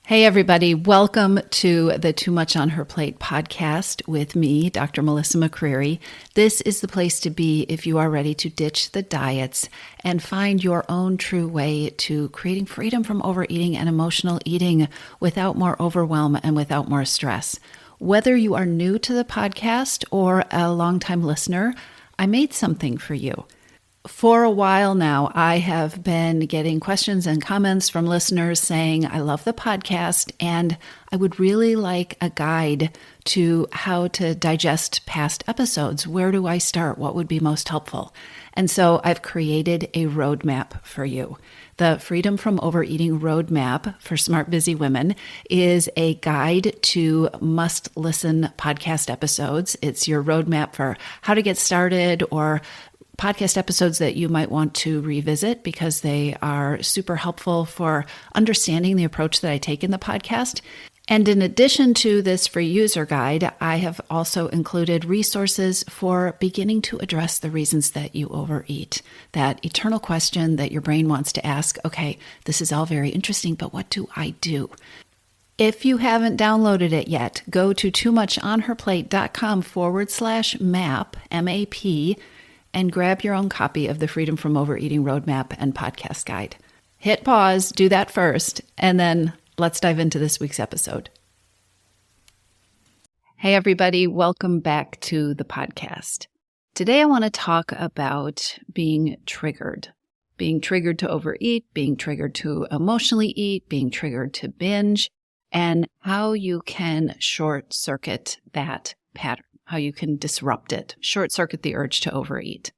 Hey, everybody. Welcome to the Too Much on Her Plate podcast with me, Dr. Melissa McCreary. This is the place to be if you are ready to ditch the diets and find your own true way to creating freedom from overeating and emotional eating without more overwhelm and without more stress. Whether you are new to the podcast or a longtime listener, I made something for you. For a while now, I have been getting questions and comments from listeners saying, I love the podcast and I would really like a guide to how to digest past episodes. Where do I start? What would be most helpful? And so I've created a roadmap for you. The Freedom from Overeating Roadmap for Smart Busy Women is a guide to must-listen podcast episodes. It's your roadmap for how to get started or podcast episodes that you might want to revisit because they are super helpful for understanding the approach that I take in the podcast. And in addition to this free user guide, I have also included resources for beginning to address the reasons that you overeat. That eternal question that your brain wants to ask, okay, this is all very interesting, but what do I do? If you haven't downloaded it yet, go to toomuchonherplate.com/map, M-A-P, and grab your own copy of the Freedom from Overeating Roadmap and Podcast Guide. Hit pause, do that first, and then let's dive into this week's episode. Hey everybody, welcome back to the podcast. Today I want to talk about being triggered to overeat, being triggered to emotionally eat, being triggered to binge, and how you can short circuit that pattern. How you can disrupt it, short circuit the urge to overeat.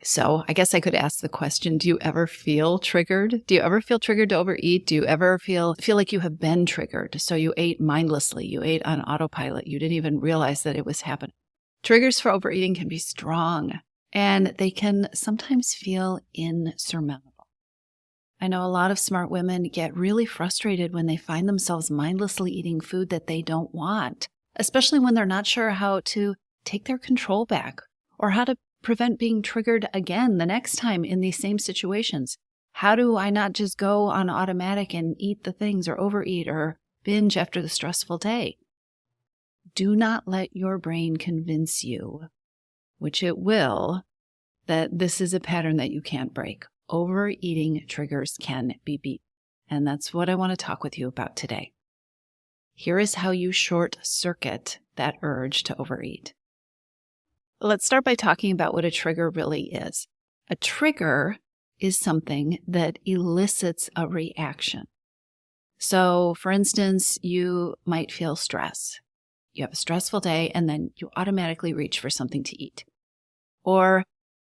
So I guess I could ask the question, do you ever feel triggered? Do you ever feel triggered to overeat? Do you ever feel like you have been triggered? So you ate mindlessly, you ate on autopilot, you didn't even realize that it was happening. Triggers for overeating can be strong and they can sometimes feel insurmountable. I know a lot of smart women get really frustrated when they find themselves mindlessly eating food that they don't want, especially when they're not sure how to take their control back or how to prevent being triggered again the next time in these same situations. How do I not just go on automatic and eat the things or overeat or binge after the stressful day? Do not let your brain convince you, which it will, that this is a pattern that you can't break. Overeating triggers can be beat. And that's what I want to talk with you about today. Here is how you short circuit that urge to overeat. Let's start by talking about what a trigger really is. A trigger is something that elicits a reaction. So, for instance, you might feel stress. You have a stressful day and then you automatically reach for something to eat. Or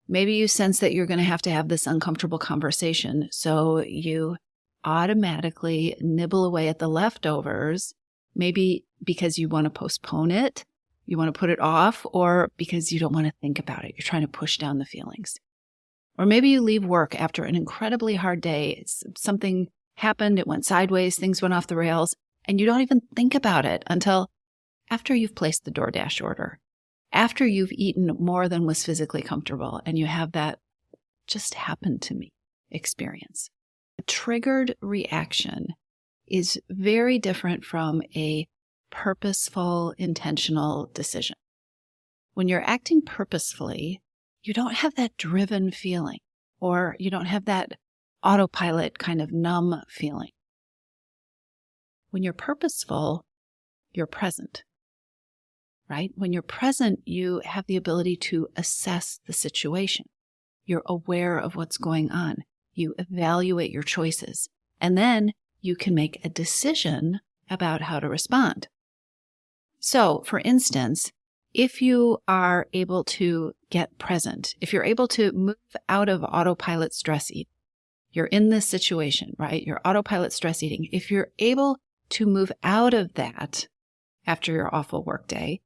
maybe you sense that you're going to have this uncomfortable conversation, so you automatically nibble away at the leftovers. Maybe because you want to postpone it, you want to put it off, or because you don't want to think about it. You're trying to push down the feelings. Or maybe you leave work after an incredibly hard day. Something happened, it went sideways, things went off the rails, and you don't even think about it until after you've placed the DoorDash order, after you've eaten more than was physically comfortable, and you have that just happened to me experience. A triggered reaction is very different from a purposeful, intentional decision. When you're acting purposefully, you don't have that driven feeling, or you don't have that autopilot kind of numb feeling. When you're purposeful, you're present, right? When you're present, you have the ability to assess the situation. You're aware of what's going on. You evaluate your choices, and then you can make a decision about how to respond. So, for instance, if you are able to get present, if you're able to move out of autopilot stress eating, you're in this situation, right? You're autopilot stress eating. If you're able to move out of that after your awful workday,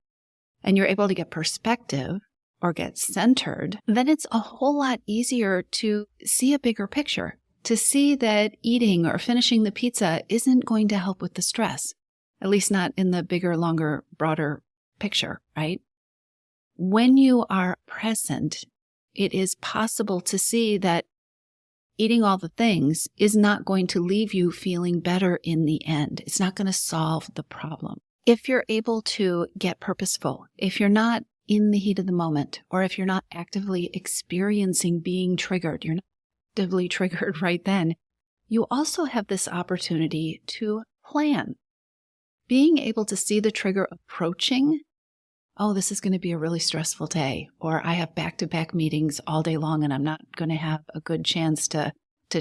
and you're able to get perspective or get centered, then it's a whole lot easier to see a bigger picture. To see that eating or finishing the pizza isn't going to help with the stress, at least not in the bigger, longer, broader picture, right? When you are present, it is possible to see that eating all the things is not going to leave you feeling better in the end. It's not going to solve the problem. If you're able to get purposeful, if you're not in the heat of the moment, or if you're not actively experiencing being triggered, you're not actively triggered right then, you also have this opportunity to plan. Being able to see the trigger approaching, oh, this is going to be a really stressful day, or I have back-to-back meetings all day long and I'm not going to have a good chance to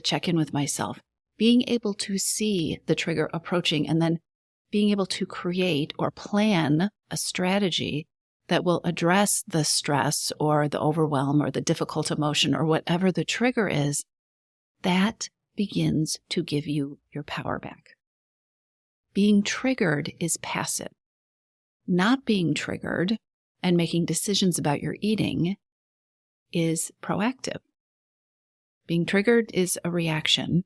check in with myself. Being able to see the trigger approaching and then being able to create or plan a strategy that will address the stress or the overwhelm or the difficult emotion or whatever the trigger is, that begins to give you your power back. Being triggered is passive. Not being triggered and making decisions about your eating is proactive. Being triggered is a reaction.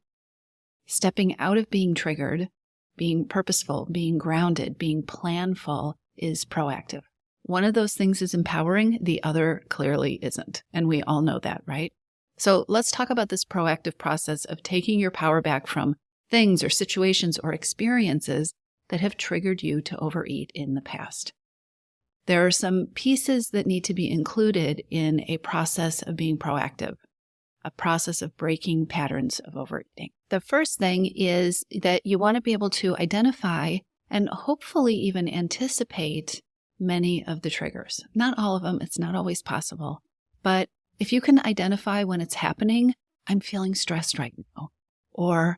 Stepping out of being triggered, being purposeful, being grounded, being planful is proactive. One of those things is empowering, the other clearly isn't. And we all know that, right? So let's talk about this proactive process of taking your power back from things or situations or experiences that have triggered you to overeat in the past. There are some pieces that need to be included in a process of being proactive, a process of breaking patterns of overeating. The first thing is that you want to be able to identify and hopefully even anticipate many of the triggers. Not all of them, it's not always possible. But if you can identify when it's happening, I'm feeling stressed right now. Or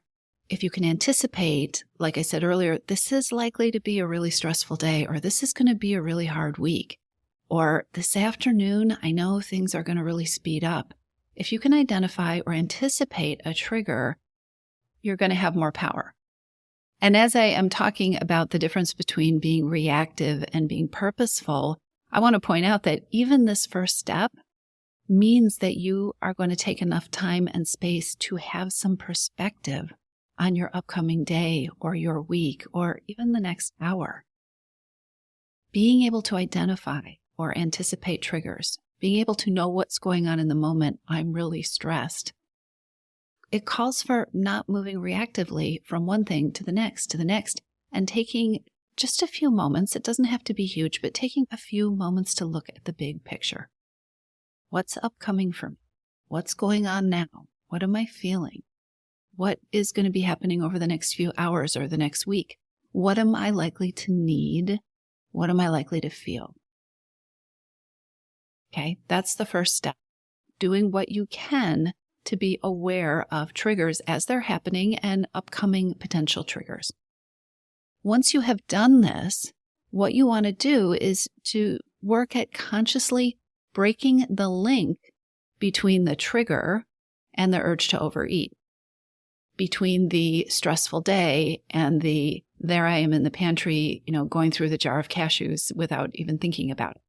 if you can anticipate, like I said earlier, this is likely to be a really stressful day, or this is going to be a really hard week, or this afternoon, I know things are going to really speed up. If you can identify or anticipate a trigger, you're going to have more power. And as I am talking about the difference between being reactive and being purposeful, I want to point out that even this first step means that you are going to take enough time and space to have some perspective on your upcoming day or your week or even the next hour. Being able to identify or anticipate triggers, being able to know what's going on in the moment, I'm really stressed. It calls for not moving reactively from one thing to the next, and taking just a few moments. It doesn't have to be huge, but taking a few moments to look at the big picture. What's upcoming for me? What's going on now? What am I feeling? What is going to be happening over the next few hours or the next week? What am I likely to need? What am I likely to feel? Okay, that's the first step. Doing what you can to be aware of triggers as they're happening and upcoming potential triggers. Once you have done this, what you want to do is to work at consciously breaking the link between the trigger and the urge to overeat, between the stressful day and there I am in the pantry, going through the jar of cashews without even thinking about it.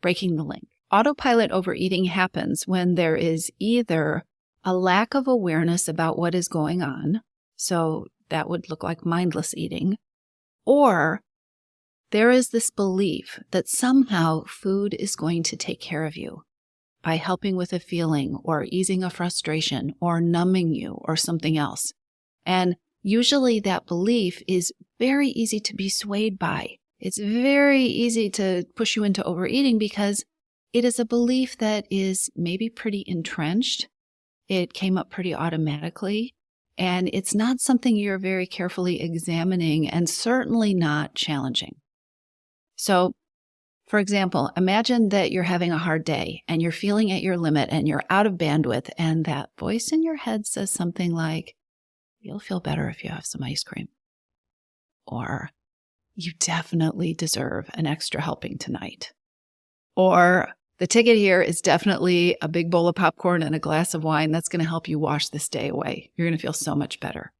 Breaking the link. Autopilot overeating happens when there is either a lack of awareness about what is going on, so that would look like mindless eating, or there is this belief that somehow food is going to take care of you by helping with a feeling or easing a frustration or numbing you or something else. And usually that belief is very easy to be swayed by. It's very easy to push you into overeating because it is a belief that is maybe pretty entrenched. It came up pretty automatically, and it's not something you're very carefully examining and certainly not challenging. So, for example, imagine that you're having a hard day and you're feeling at your limit and you're out of bandwidth, and that voice in your head says something like, "You'll feel better if you have some ice cream," or "You definitely deserve an extra helping tonight," or "The ticket here is definitely a big bowl of popcorn and a glass of wine. That's going to help you wash this day away. You're going to feel so much better."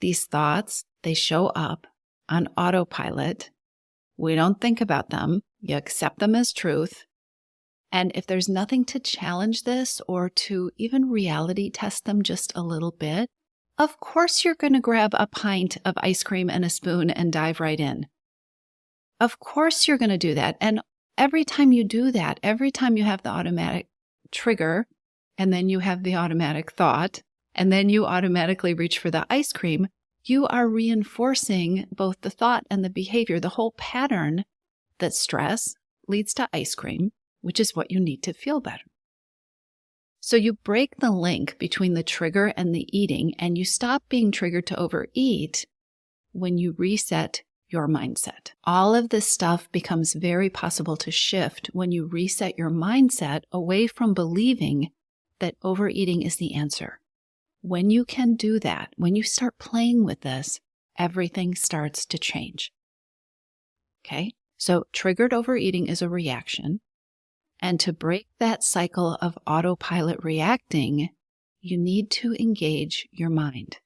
These thoughts, they show up on autopilot. We don't think about them. You accept them as truth. And if there's nothing to challenge this or to even reality test them just a little bit, of course you're going to grab a pint of ice cream and a spoon and dive right in. Of course you're going to do that. And every time you do that, every time you have the automatic trigger, and then you have the automatic thought, and then you automatically reach for the ice cream, you are reinforcing both the thought and the behavior, the whole pattern that stress leads to ice cream, which is what you need to feel better. So you break the link between the trigger and the eating, and you stop being triggered to overeat when you reset your mindset. All of this stuff becomes very possible to shift when you reset your mindset away from believing that overeating is the answer. When you can do that, when you start playing with this, everything starts to change. Okay? So triggered overeating is a reaction. And to break that cycle of autopilot reacting, you need to engage your mind,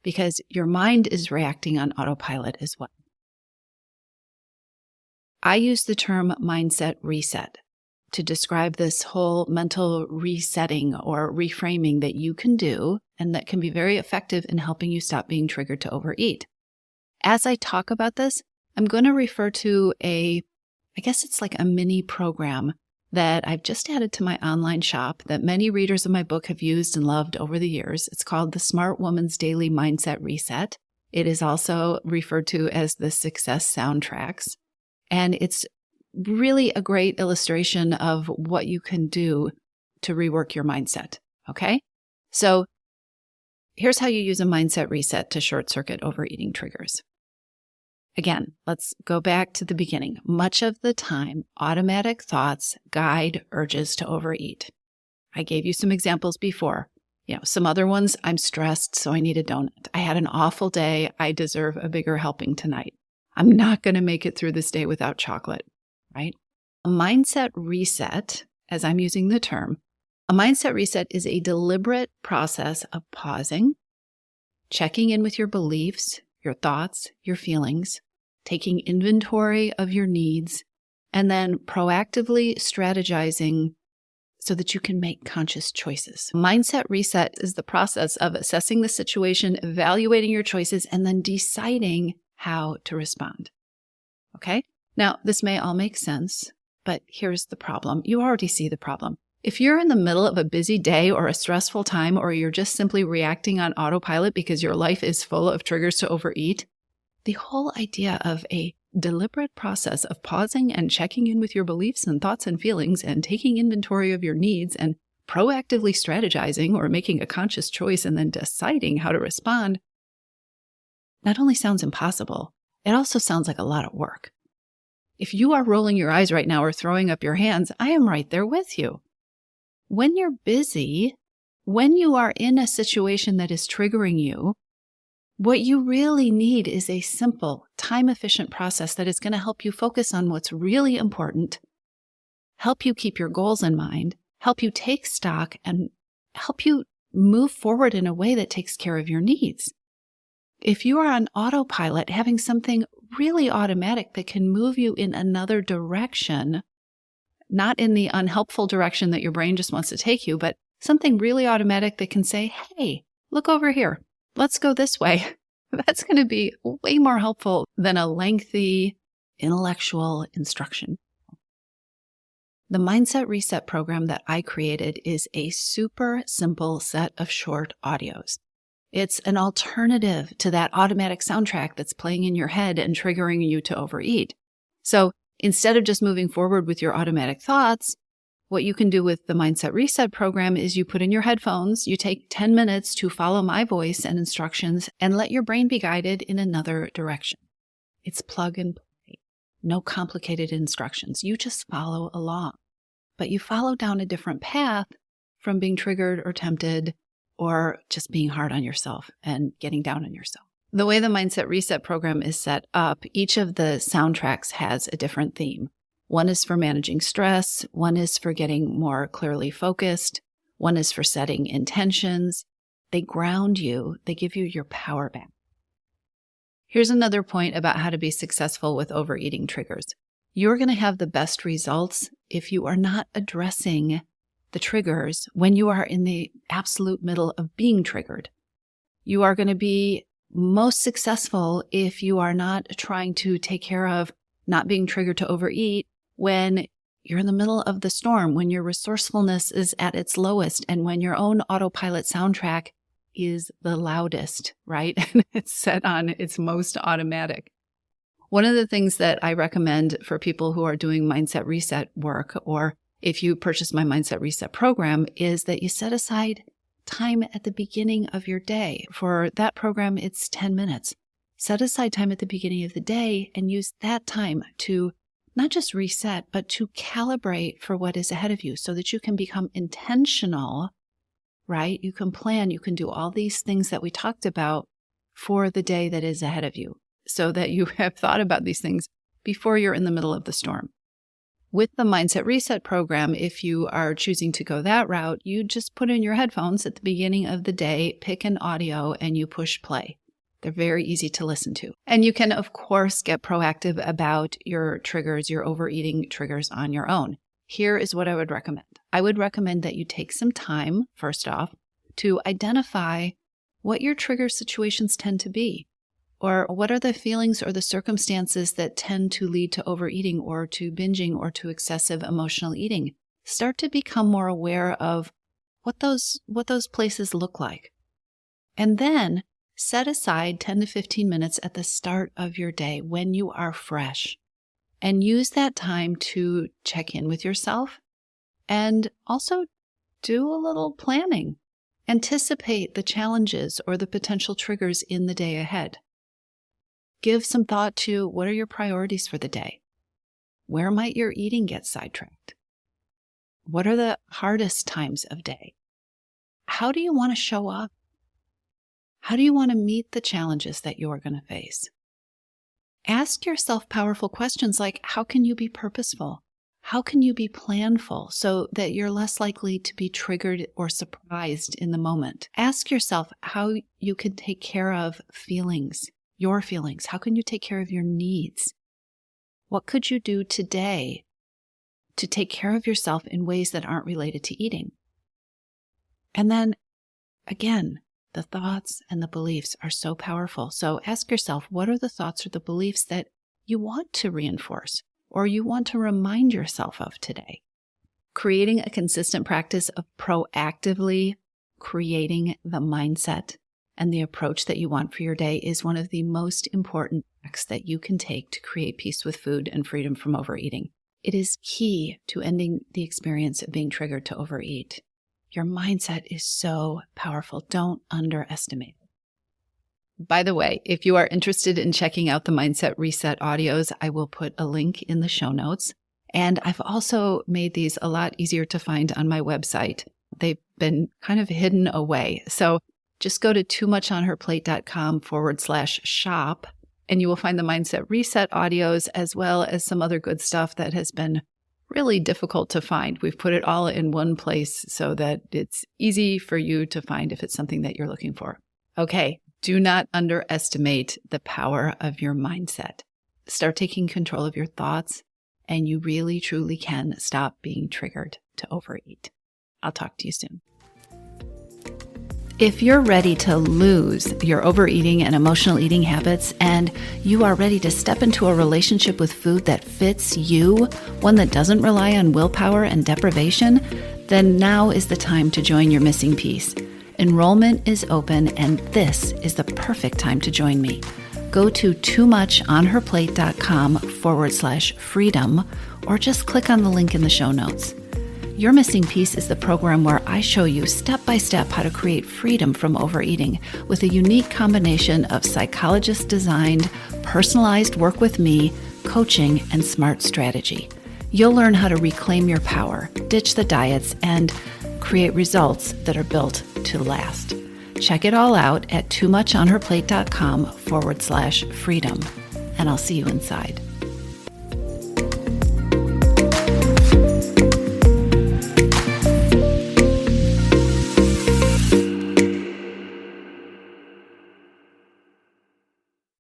because your mind is reacting on autopilot as well. I use the term mindset reset to describe this whole mental resetting or reframing that you can do and that can be very effective in helping you stop being triggered to overeat. As I talk about this, I'm going to refer to I guess it's like a mini program that I've just added to my online shop that many readers of my book have used and loved over the years. It's called the Smart Woman's Daily Mindset Reset. It is also referred to as the Success Soundtracks. And it's really a great illustration of what you can do to rework your mindset. Okay? So here's how you use a mindset reset to short circuit overeating triggers. Again, let's go back to the beginning. Much of the time, automatic thoughts guide urges to overeat. I gave you some examples before. Some other ones, I'm stressed, so I need a donut. I had an awful day. I deserve a bigger helping tonight. I'm not going to make it through this day without chocolate, right? A mindset reset, as I'm using the term, a mindset reset is a deliberate process of pausing, checking in with your beliefs, your thoughts, your feelings, taking inventory of your needs, and then proactively strategizing so that you can make conscious choices. Mindset reset is the process of assessing the situation, evaluating your choices, and then deciding how to respond. Okay? Now, this may all make sense, but here's the problem. You already see the problem. If you're in the middle of a busy day or a stressful time, or you're just simply reacting on autopilot because your life is full of triggers to overeat, the whole idea of a deliberate process of pausing and checking in with your beliefs and thoughts and feelings and taking inventory of your needs and proactively strategizing or making a conscious choice and then deciding how to respond not only sounds impossible, it also sounds like a lot of work. If you are rolling your eyes right now or throwing up your hands, I am right there with you. When you're busy, when you are in a situation that is triggering you, what you really need is a simple, time-efficient process that is going to help you focus on what's really important, help you keep your goals in mind, help you take stock, and help you move forward in a way that takes care of your needs. If you are on autopilot, having something really automatic that can move you in another direction, not in the unhelpful direction that your brain just wants to take you, but something really automatic that can say, hey, look over here. Let's go this way. That's going to be way more helpful than a lengthy intellectual instruction. The Mindset Reset program that I created is a super simple set of short audios. It's an alternative to that automatic soundtrack that's playing in your head and triggering you to overeat. So instead of just moving forward with your automatic thoughts, what you can do with the Mindset Reset program is you put in your headphones, you take 10 minutes to follow my voice and instructions and let your brain be guided in another direction. It's plug and play. No complicated instructions. You just follow along. But you follow down a different path from being triggered or tempted or just being hard on yourself and getting down on yourself. The way the Mindset Reset program is set up, each of the soundtracks has a different theme. One is for managing stress, one is for getting more clearly focused, one is for setting intentions. They ground you, they give you your power back. Here's another point about how to be successful with overeating triggers. You're going to have the best results if you are not addressing the triggers when you are in the absolute middle of being triggered. You are going to be most successful if you are not trying to take care of not being triggered to overeat when you're in the middle of the storm, when your resourcefulness is at its lowest, and when your own autopilot soundtrack is the loudest, right? And it's set on its most automatic. One of the things that I recommend for people who are doing mindset reset work, or if you purchase my mindset reset program, is that you set aside time at the beginning of your day. For that program, it's 10 minutes. Set aside time at the beginning of the day and use that time to not just reset, but to calibrate for what is ahead of you so that you can become intentional, right? You can plan, you can do all these things that we talked about for the day that is ahead of you so that you have thought about these things before you're in the middle of the storm. With the Mindset Reset program, if you are choosing to go that route, you just put in your headphones at the beginning of the day, pick an audio, and you push play. They're very easy to listen to. And you can, of course, get proactive about your triggers, your overeating triggers on your own. Here is what I would recommend. I would recommend that you take some time, first off, to identify what your trigger situations tend to be, or what are the feelings or the circumstances that tend to lead to overeating or to binging or to excessive emotional eating. Start to become more aware of what those places look like. And then set aside 10 to 15 minutes at the start of your day when you are fresh, and use that time to check in with yourself and also do a little planning. Anticipate the challenges or the potential triggers in the day ahead. Give some thought to what are your priorities for the day? Where might your eating get sidetracked? What are the hardest times of day? How do you want to show up? How do you want to meet the challenges that you're going to face? Ask yourself powerful questions like, how can you be purposeful? How can you be planful so that you're less likely to be triggered or surprised in the moment? Ask yourself how you can take care of feelings, your feelings. How can you take care of your needs? What could you do today to take care of yourself in ways that aren't related to eating? And then, again, the thoughts and the beliefs are so powerful. So ask yourself, what are the thoughts or the beliefs that you want to reinforce or you want to remind yourself of today? Creating a consistent practice of proactively creating the mindset and the approach that you want for your day is one of the most important acts that you can take to create peace with food and freedom from overeating. It is key to ending the experience of being triggered to overeat. Your mindset is so powerful. Don't underestimate it. By the way, if you are interested in checking out the Mindset Reset audios, I will put a link in the show notes. And I've also made these a lot easier to find on my website. They've been kind of hidden away. So just go to toomuchonherplate.com/shop, and you will find the Mindset Reset audios as well as some other good stuff that has been really difficult to find. We've put it all in one place so that it's easy for you to find if it's something that you're looking for. Okay, do not underestimate the power of your mindset. Start taking control of your thoughts, and you really, truly can stop being triggered to overeat. I'll talk to you soon. If you're ready to lose your overeating and emotional eating habits, and you are ready to step into a relationship with food that fits you, one that doesn't rely on willpower and deprivation, then now is the time to join your missing piece. Enrollment is open, and this is the perfect time to join me. Go to toomuchonherplate.com/freedom, or just click on the link in the show notes. Your Missing Piece is the program where I show you step-by-step how to create freedom from overeating with a unique combination of psychologist-designed, personalized work with me, coaching, and smart strategy. You'll learn how to reclaim your power, ditch the diets, and create results that are built to last. Check it all out at toomuchonherplate.com/freedom, and I'll see you inside.